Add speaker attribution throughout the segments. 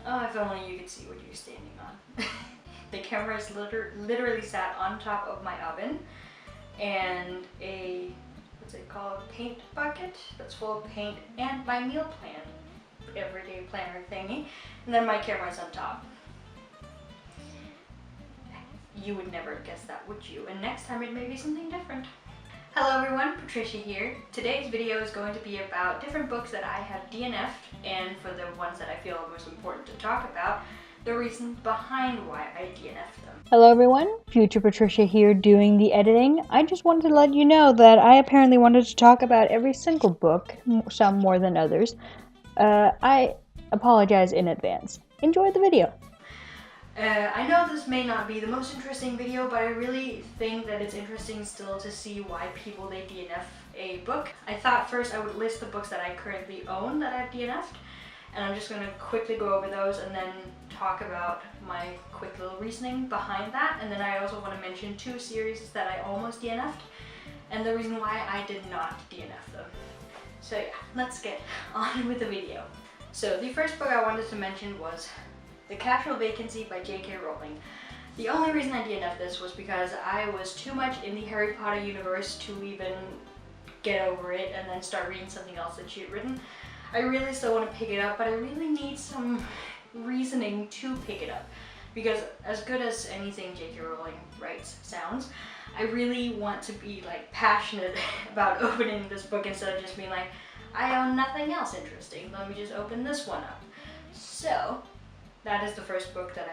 Speaker 1: Oh, if only you could see what you're standing on. The camera is literally sat on top of my oven, and a, what's it called, paint bucket that's full of paint, and my meal plan, everyday planner thingy, and then my camera's on top. You would never guess that, would you? And next time it may be something different. Hello everyone, Patricia here. Today's video is going to be about different books that I have DNF'd, and for the ones that I feel are most important to talk about, the reason behind why I DNF'd them.
Speaker 2: Hello everyone, future Patricia here doing the editing. I just wanted to let you know that I apparently wanted to talk about every single book, some more than others. I apologize in advance. Enjoy the video.
Speaker 1: I know this may not be the most interesting video, but I really think that it's interesting still to see why people they DNF a book. I thought first I would list the books that I currently own that I've DNF'd, and I'm just going to quickly go over those and then talk about my quick little reasoning behind that. And then I also want to mention two series that I almost DNF'd and the reason why I did not DNF them. So yeah, let's get on with the video. So the first book I wanted to mention was The Casual Vacancy by J.K. Rowling. The only reason I DNF'd this was because I was too much in the Harry Potter universe to even get over it and then start reading something else that she had written. I really still want to pick it up, but I really need some reasoning to pick it up, because as good as anything J.K. Rowling writes sounds, I really want to be like passionate about opening this book instead of just being like, I own nothing else interesting, let me just open this one up. So that is the first book that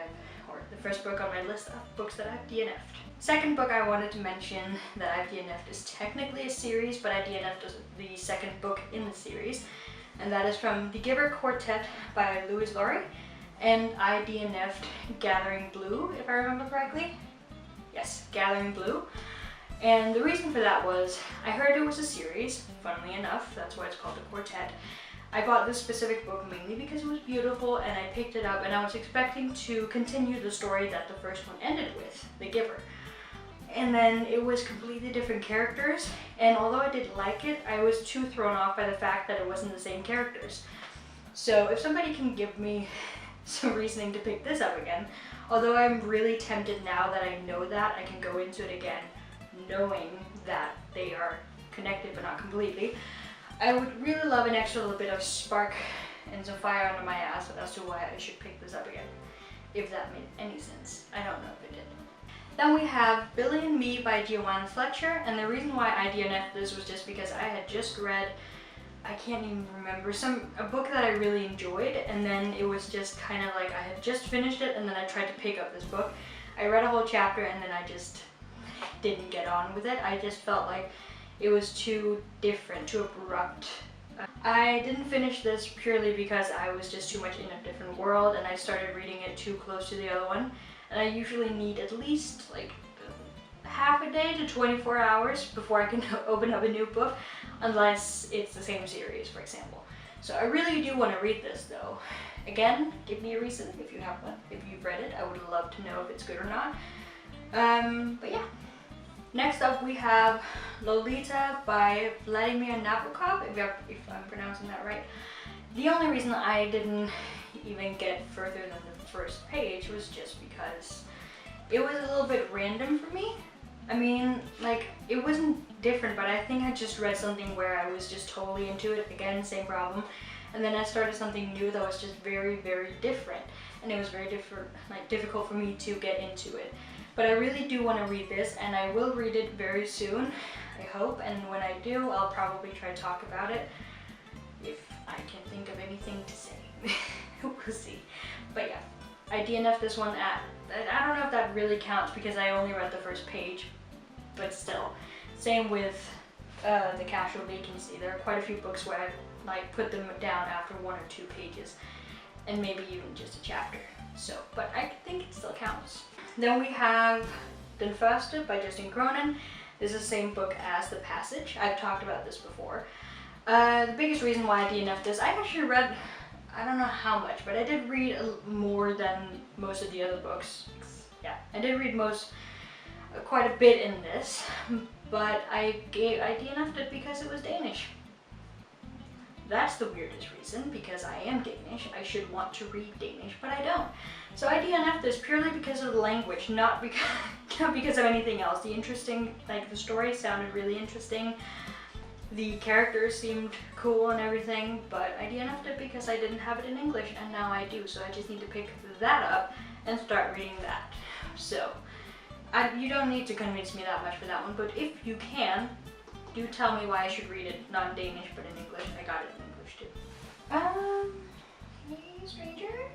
Speaker 1: the first book on my list of books that I've DNF'd. Second book I wanted to mention that I've DNF'd is technically a series, but I DNF'd the second book in the series, and that is from The Giver Quartet by Louise Laurie, and I DNF'd Gathering Blue, if I remember correctly. Yes, Gathering Blue. And the reason for that was, I heard it was a series, funnily enough, that's why it's called The Quartet. I bought this specific book mainly because it was beautiful, and I picked it up and I was expecting to continue the story that the first one ended with, The Giver. And then it was completely different characters, and although I did like it, I was too thrown off by the fact that it wasn't the same characters. So if somebody can give me some reasoning to pick this up again, although I'm really tempted now that I know that, I can go into it again knowing that they are connected but not completely, I would really love an extra little bit of spark and some fire under my ass as to why I should pick this up again, if that made any sense. I don't know if it did. Then we have Billy and Me by Joanne Fletcher, and the reason why I DNF'd this was just because I had just read, I can't even remember, a book that I really enjoyed, and then it was just kind of like I had just finished it and then I tried to pick up this book. I read a whole chapter and then I just didn't get on with it. I just felt like it was too different, too abrupt. I didn't finish this purely because I was just too much in a different world and I started reading it too close to the other one. And I usually need at least like half a day to 24 hours before I can open up a new book, unless it's the same series, for example. So I really do want to read this though. Again, give me a reason if you have one. If you've read it, I would love to know if it's good or not. But yeah. Next up we have Lolita by Vladimir Nabokov, if I'm pronouncing that right. The only reason I didn't even get further than the first page was just because it was a little bit random for me. I mean, like, it wasn't different, but I think I just read something where I was just totally into it. Again, same problem. And then I started something new that was just very, very different. And it was very difficult for me to get into it. But I really do want to read this, and I will read it very soon, I hope. And when I do, I'll probably try to talk about it, if I can think of anything to say. We'll see. But yeah, I DNF'd this one at, I don't know if that really counts because I only read the first page, but still. Same with The Casual Vacancy. There are quite a few books where I like put them down after 1 or 2 pages, and maybe even just a chapter. So, but I think it still counts. Then we have DNF'd by Justin Cronin. This is the same book as The Passage. I've talked about this before. The biggest reason why I DNF'd this, I actually read, I don't know how much, but I did read more than most of the other books. Yeah, I did read quite a bit in this, but I DNF'd it because it was Danish. That's the weirdest reason, because I am Danish. I should want to read Danish, but I don't. So I DNF'd this purely because of the language, not because of anything else. The story sounded really interesting. The characters seemed cool and everything, but I DNF'd it because I didn't have it in English, and now I do. So I just need to pick that up and start reading that. So you don't need to convince me that much for that one, but if you can, do tell me why I should read it, not in Danish, but in English. I got it in English too. Hey, stranger?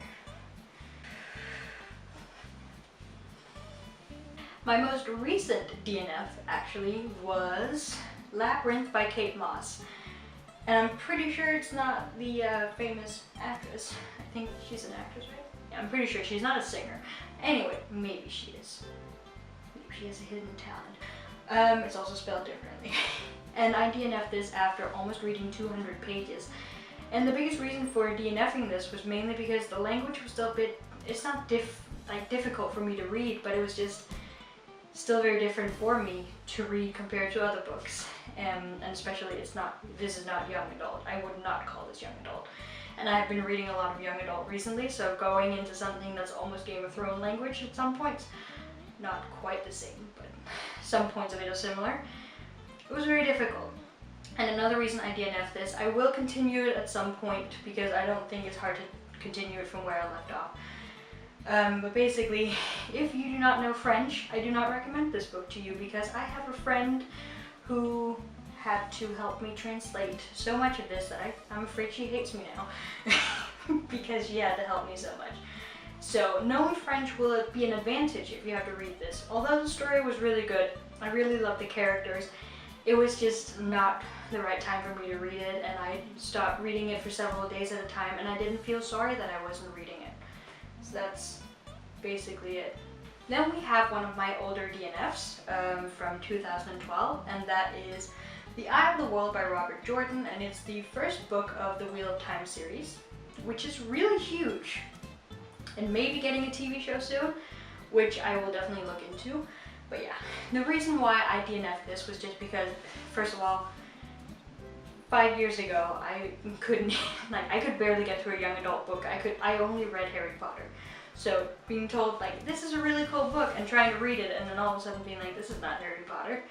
Speaker 1: My most recent DNF, actually, was Labyrinth by Kate Moss. And I'm pretty sure it's not the famous actress. I think she's an actress, right? Yeah, I'm pretty sure she's not a singer. Anyway, maybe she is. Maybe she has a hidden talent. It's also spelled differently. And I DNF'd this after almost reading 200 pages. And the biggest reason for DNFing this was mainly because the language was still a bit, it's not difficult for me to read, but it was just still very different for me to read compared to other books. And especially this is not young adult. I would not call this young adult. And I've been reading a lot of young adult recently, so going into something that's almost Game of Thrones language at some points, not quite the same, but some points of it are similar. It was very difficult. And another reason I DNF'd this, I will continue it at some point because I don't think it's hard to continue it from where I left off. But basically, if you do not know French, I do not recommend this book to you because I have a friend who had to help me translate so much of this that I'm afraid she hates me now because she had to help me so much. So knowing French will be an advantage if you have to read this. Although the story was really good, I really loved the characters, it was just not the right time for me to read it, and I stopped reading it for several days at a time, and I didn't feel sorry that I wasn't reading it. So that's basically it. Then we have one of my older DNFs from 2012, and that is The Eye of the World by Robert Jordan, and it's the first book of the Wheel of Time series, which is really huge, and maybe getting a TV show soon, which I will definitely look into. But yeah, the reason why I DNF'd this was just because, first of all, 5 years ago, I couldn't, I could barely get through a young adult book. I only read Harry Potter. So being told, this is a really cool book, and trying to read it, and then all of a sudden being like, this is not Harry Potter.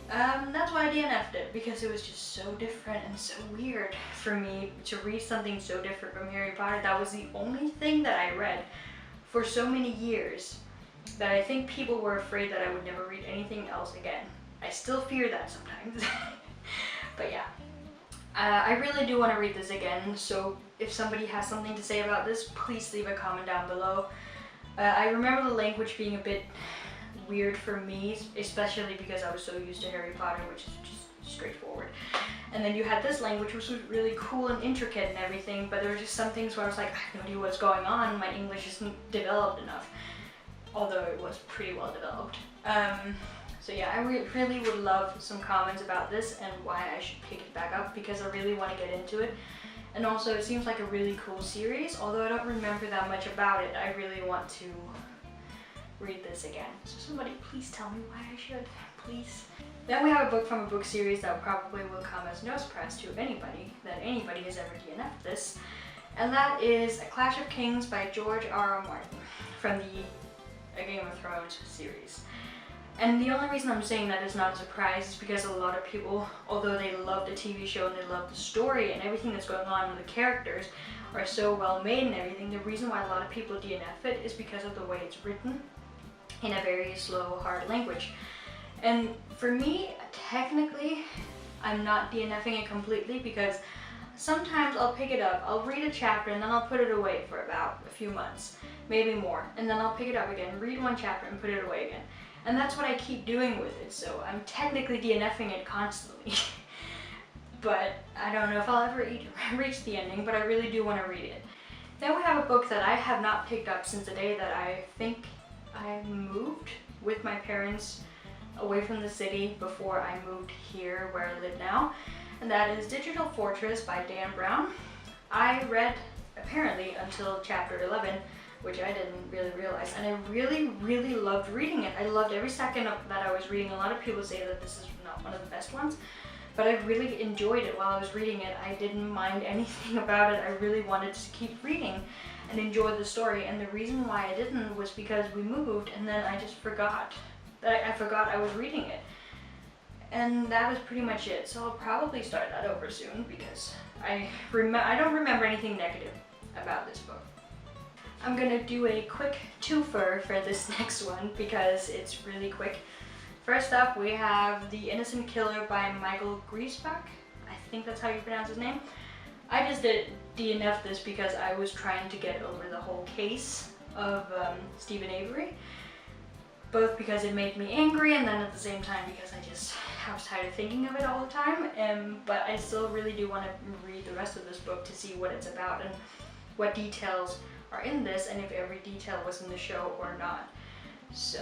Speaker 1: That's why I DNF'd it, because it was just so different and so weird for me to read something so different from Harry Potter. That was the only thing that I read for so many years that I think people were afraid that I would never read anything else again. I still fear that sometimes. But yeah, I really do want to read this again, so if somebody has something to say about this, please leave a comment down below. I remember the language being a bit weird for me, especially because I was so used to Harry Potter, which is just straightforward. And then you had this language, which was really cool and intricate and everything, but there were just some things where I was like, I have no idea what's going on, my English isn't developed enough. Although it was pretty well developed. So yeah, I really would love some comments about this and why I should pick it back up, because I really want to get into it. And also it seems like a really cool series, although I don't remember that much about it. I really want to read this again. So somebody please tell me why I should, please. Then we have a book from a book series that probably will come as no surprise to anybody, that anybody has ever DNF'd this. And that is A Clash of Kings by George R.R. Martin from the A Game of Thrones series. And the only reason I'm saying that is not a surprise is because a lot of people, although they love the TV show and they love the story and everything that's going on with the characters are so well made and everything, the reason why a lot of people DNF it is because of the way it's written in a very slow, hard language. And for me, technically, I'm not DNFing it completely, because sometimes I'll pick it up, I'll read a chapter, and then I'll put it away for about a few months, maybe more, and then I'll pick it up again, read one chapter, and put it away again. And that's what I keep doing with it, so I'm technically DNFing it constantly. But I don't know if I'll ever reach the ending, but I really do want to read it. Then we have a book that I have not picked up since the day that I think I moved with my parents away from the city before I moved here where I live now, and that is Digital Fortress by Dan Brown. I read apparently until chapter 11, which I didn't really realize, and I really loved reading it. I loved every second that I was reading. A lot of people say that this is not one of the best ones, but I really enjoyed it while I was reading it. I didn't mind anything about it. I really wanted to keep reading and enjoy the story, and the reason why I didn't was because we moved and then I just forgot. I forgot I was reading it. And that was pretty much it. So I'll probably start that over soon because I don't remember anything negative about this book. I'm gonna do a quick twofer for this next one because it's really quick. First up, we have The Innocent Killer by Michael Griesbach. I think that's how you pronounce his name. I just did DNF this because I was trying to get over the whole case of Stephen Avery. Both because it made me angry and then at the same time because I was tired of thinking of it all the time. But I still really do want to read the rest of this book to see what it's about and what details are in this and if every detail was in the show or not. So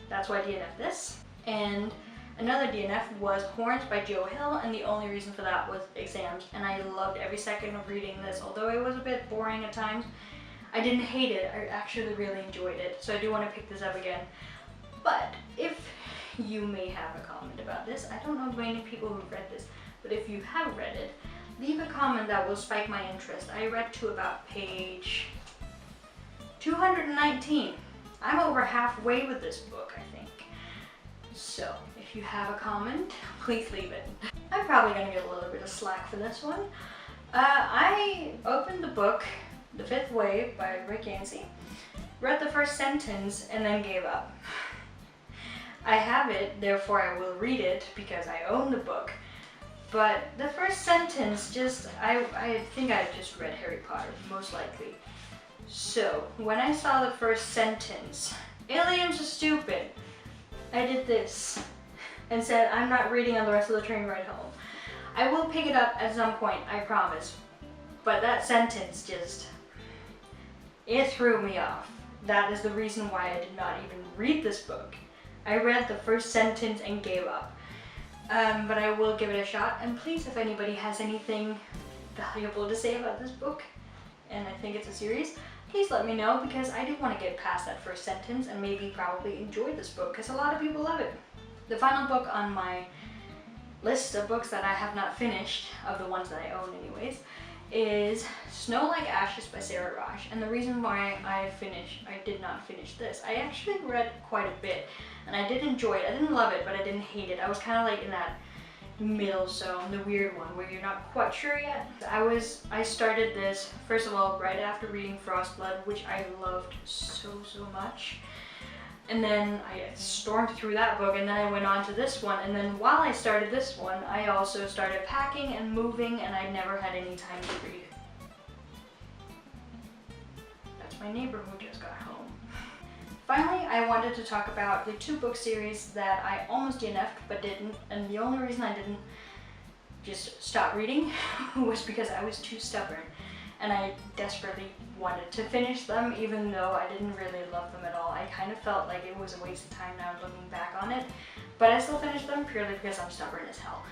Speaker 1: that's why I DNF'd this. And another DNF was Horns by Joe Hill, and the only reason for that was exams, and I loved every second of reading this. Although it was a bit boring at times, I didn't hate it. I actually really enjoyed it, so I do want to pick this up again. But if you may have a comment about this, I don't know many people who've read this, but if you have read it, leave a comment that will spike my interest. I read to about page 219. I'm over halfway with this book, I think. So if you have a comment, please leave it. I'm probably gonna get a little bit of slack for this one. I opened the book, The Fifth Wave by Rick Yancey, read the first sentence, and then gave up. I have it, therefore I will read it because I own the book. But the first sentence I think I just read Harry Potter, most likely. So, when I saw the first sentence, aliens are stupid, I did this and said, I'm not reading on the rest of the train ride home. I will pick it up at some point, I promise. But that sentence it threw me off. That is the reason why I did not even read this book. I read the first sentence and gave up. But I will give it a shot, and please, if anybody has anything valuable to say about this book, and I think it's a series, please let me know because I do want to get past that first sentence and maybe probably enjoy this book because a lot of people love it. The final book on my list of books that I have not finished, of the ones that I own anyways, is Snow Like Ashes by Sarah Rosh. And the reason why I did not finish this, I actually read quite a bit and I did enjoy it. I didn't love it, but I didn't hate it. I was kind of like in that middle zone, the weird one where you're not quite sure yet. I started this, first of all, right after reading Frostblood, which I loved so much. And then I stormed through that book, and then I went on to this one, and then while I started this one, I also started packing and moving, and I never had any time to read. That's my neighbor who just got home. Finally, I wanted to talk about the 2 book series that I almost DNF'd but didn't, and the only reason I didn't just stop reading was because I was too stubborn, and I desperately wanted to finish them even though I didn't really love them at all. I kind of felt like it was a waste of time now looking back on it, but I still finished them purely because I'm stubborn as hell.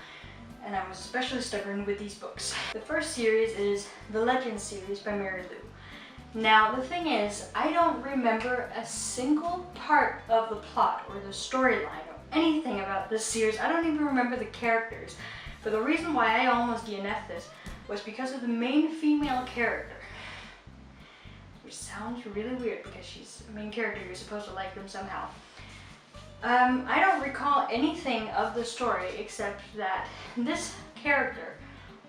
Speaker 1: And I was especially stubborn with these books. The first series is The Legends series by Mary Lou. Now the thing is, I don't remember a single part of the plot or the storyline or anything about this series. I don't even remember the characters. But the reason why I almost DNF'd this was because of the main female character. Which sounds really weird because she's a main character, you're supposed to like them somehow. I don't recall anything of the story except that this character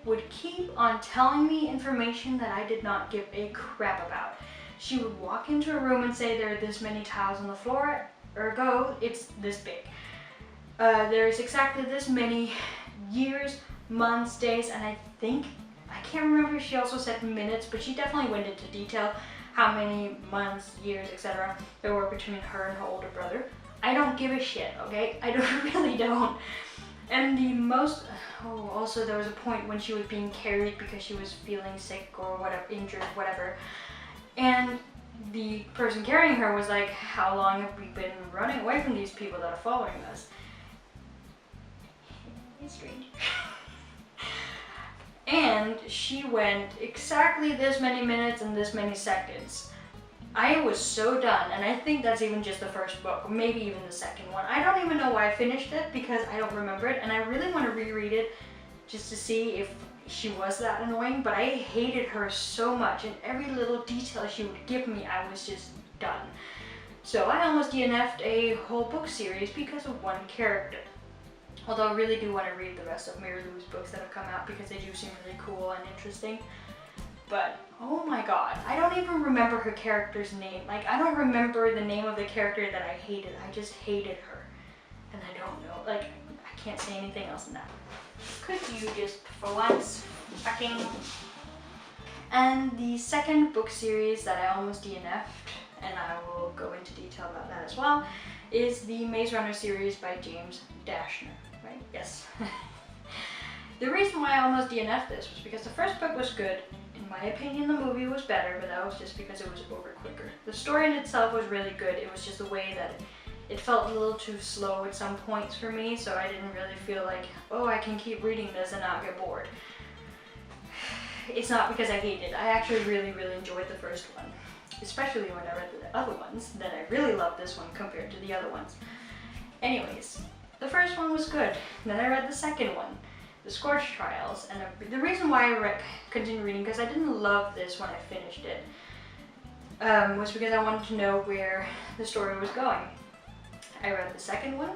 Speaker 1: would keep on telling me information that I did not give a crap about. She would walk into a room and say there are this many tiles on the floor, ergo it's this big. There's exactly this many years, months, days, and I can't remember if she also said minutes, but she definitely went into detail how many months, years, etc. there were between her and her older brother. I don't give a shit, okay? I really don't. And also there was a point when she was being carried because she was feeling sick or whatever, injured, whatever. And the person carrying her was like, how long have we been running away from these people that are following us? It's strange. And she went exactly this many minutes and this many seconds. I was so done, and I think that's even just the first book, maybe even the second one. I don't even know why I finished it because I don't remember it, and I really want to reread it just to see if she was that annoying, but I hated her so much, and every little detail she would give me, I was just done. So I almost DNF'd a whole book series because of one character. Although I really do want to read the rest of Mary Lou's books that have come out because they do seem really cool and interesting. But, oh my god, I don't even remember her character's name. Like, I don't remember the name of the character that I hated. I just hated her. And I don't know, like, I can't say anything else than that. Could you just, for once, fucking... And the second book series that I almost DNF'd, and I will go into detail about that as well, is the Maze Runner series by James Dashner, right? Yes. The reason why I almost DNF'd this was because the first book was good. In my opinion, the movie was better, but that was just because it was over quicker. The story in itself was really good. It was just the way that it felt a little too slow at some points for me, so I didn't really feel like, oh, I can keep reading this and not get bored. It's not because I hate it. I actually really, really enjoyed the first one. Especially when I read the other ones, then I really loved this one compared to the other ones. Anyways, the first one was good. Then I read the second one, The Scorch Trials, and the reason why I continued reading, because I didn't love this when I finished it, was because I wanted to know where the story was going. I read the second one,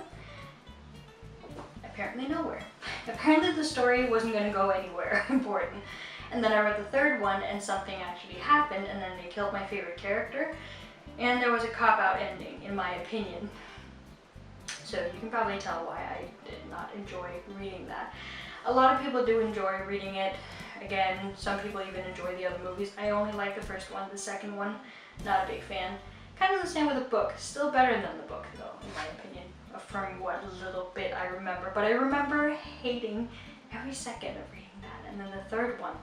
Speaker 1: apparently nowhere. Apparently the story wasn't going to go anywhere important. And then I read the third one and something actually happened, and then they killed my favorite character, and there was a cop-out ending, in my opinion. So you can probably tell why I did not enjoy reading that. A lot of people do enjoy reading it. Again, some people even enjoy the other movies. I only like the first one, the second one, not a big fan. Kind of the same with the book, still better than the book though, in my opinion, from what little bit I remember. But I remember hating every second of reading that. And then the third one,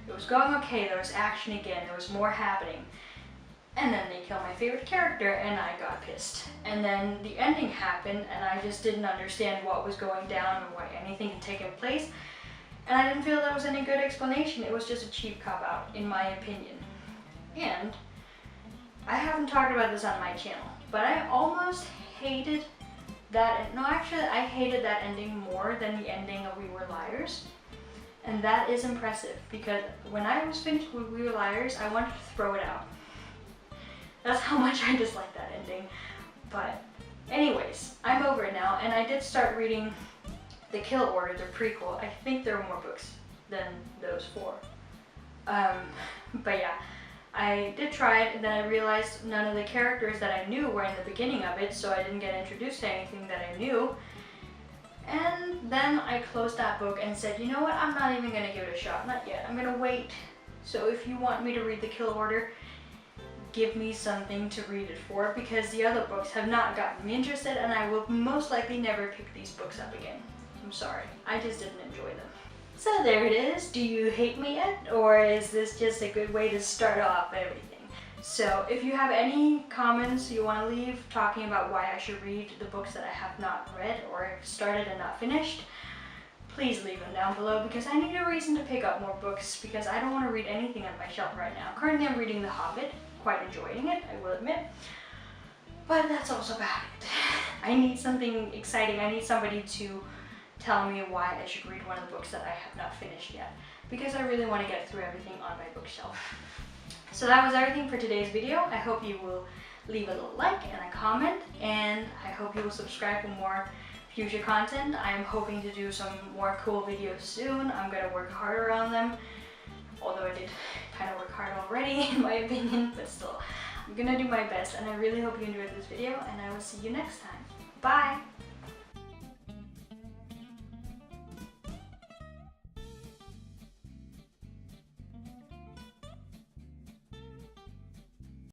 Speaker 1: it was going okay, there was action again, there was more happening. And then they killed my favorite character and I got pissed. And then the ending happened and I just didn't understand what was going down or why anything had taken place. And I didn't feel there was any good explanation. It was just a cheap cop-out, in my opinion. And I haven't talked about this on my channel, but I almost hated that, no actually I hated that ending more than the ending of We Were Liars. And that is impressive because when I was finished with We Were Liars, I wanted to throw it out. That's how much I dislike that ending. But anyways, I'm over it now, and I did start reading The Kill Order, the prequel. I think there are more books than those 4. But yeah, I did try it, and then I realized none of the characters that I knew were in the beginning of it, so I didn't get introduced to anything that I knew. And then I closed that book and said, you know what, I'm not even going to give it a shot, not yet, I'm going to wait. So if you want me to read The Kill Order, give me something to read it for, because the other books have not gotten me interested and I will most likely never pick these books up again. I'm sorry, I just didn't enjoy them. So there it is. Do you hate me yet? Or is this just a good way to start off everything? So if you have any comments you want to leave talking about why I should read the books that I have not read or started and not finished, please leave them down below because I need a reason to pick up more books because I don't want to read anything on my shelf right now. Currently I'm reading The Hobbit, quite enjoying it, I will admit, but that's also about it. I need something exciting. I need somebody to tell me why I should read one of the books that I have not finished yet because I really want to get through everything on my bookshelf. So that was everything for today's video. I hope you will leave a little like and a comment, and I hope you will subscribe for more future content. I am hoping to do some more cool videos soon. I'm going to work harder on them, although I did kind of work hard already in my opinion, but still, I'm going to do my best, and I really hope you enjoyed this video, and I will see you next time. Bye!